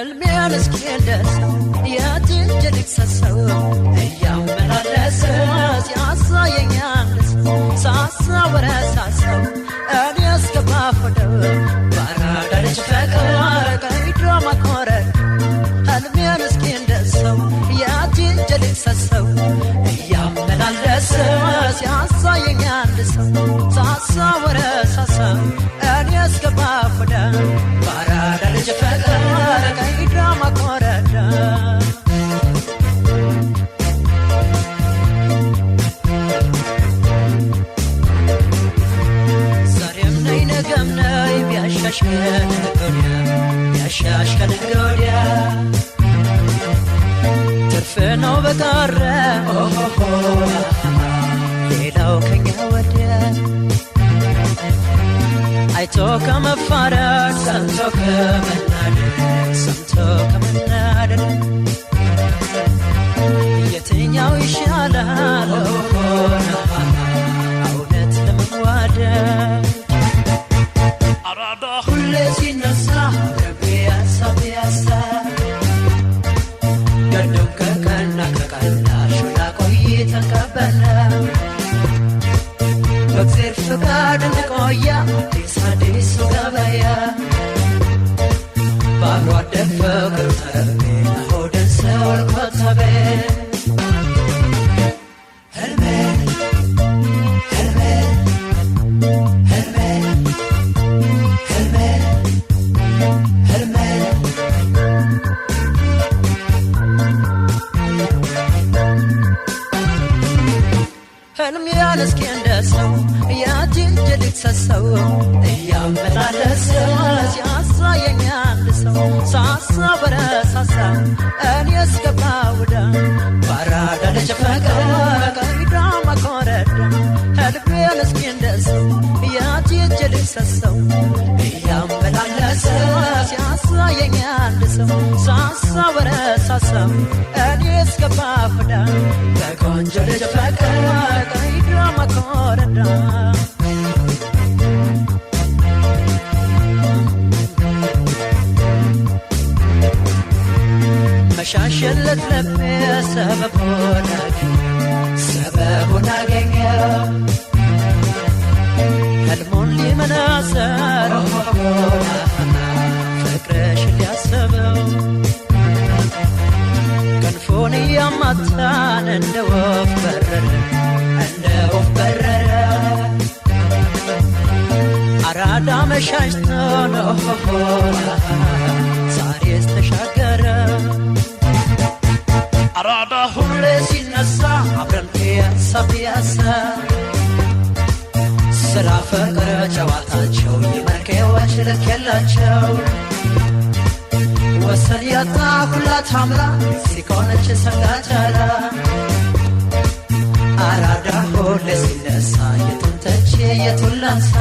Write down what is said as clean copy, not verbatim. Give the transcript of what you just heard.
ህልሜን እስኪደርሰው የትንጀልክ ሰሰው እያመላለሰ ሲያሳየኝ አንድ ሰው ሳሳው ረሳሰው እኔ እስከባፈደው ባራዳ ልጅ ፈቀር ቀይድራማ ኮረድ ህልሜን እስኪደርሰው የትንጀልክ ሰሰው እያመላለሰ ሲያሳየኝ አንድ ሰው ሳሳው ረሳሰው እኔ እስከባፈደው ባራዳ ልጅ ፈቀር ቀይድራማ ኮረድ ያሻሽከን ጎዲያ ትርፍ ነው በቀረ ሌላው ከኛ ወዲያ አይቶ ከመፋረድ ሰምቶ ከመናደድ የትኛው ይሻላል እውነት ለመዋደድ ሁሌ ሲነሳ ቢያሳ ገደው ከቀና ሹላ ቆይታ ቀበለ በእግዚአብሔር ፍቃድ እንቆያ አዲሱ ገበያ ባሉ አደግ ፍቅር ተረቤ ሆደን ሰውል ኮተቤ ህልሜን እስኪደርሰው የትንጀልክ ሰሰው እያመላለሰ ሲያሳየኝ አንድ ሰው ሳሳው በረሳሳው እኔ እስከባውዳ ባራዳ ልጅ ፈቀር ቀይድራማ ኮረድ ህልሜን እስኪደርሰው የትንጀልክ ሰሰው እያመላለሰ ሲያሳየኝ አንድ ሰው ሳሳው በረሳሳው እኔ እስከባውዳ በቆንጆ ልጅ ፈቀር ቀይድራማ ኮረድ መሻሸለት ልቤ ሰበቡን አገኘ ህልሙን ሊመናዘር ፍቅርሽ ሊያስበው ክንፉን እያማታን እንደ ወፍ በረረ አራዳ መሻሽቶ ነው ዛሬስ ተሻገረ አራዳ ሁሌ ሲነሳ አብረን ፒያሳ ስራ ፍቅር ጨዋታቸው የመልኬዎች ልክ የላቸው ወሰን ያጣ ሁላ ታምራ ሲኮነች ሰጋጃላ አራዳ ሁሌ ሲነሳ የቱን ተቼ የቱን ላንሳ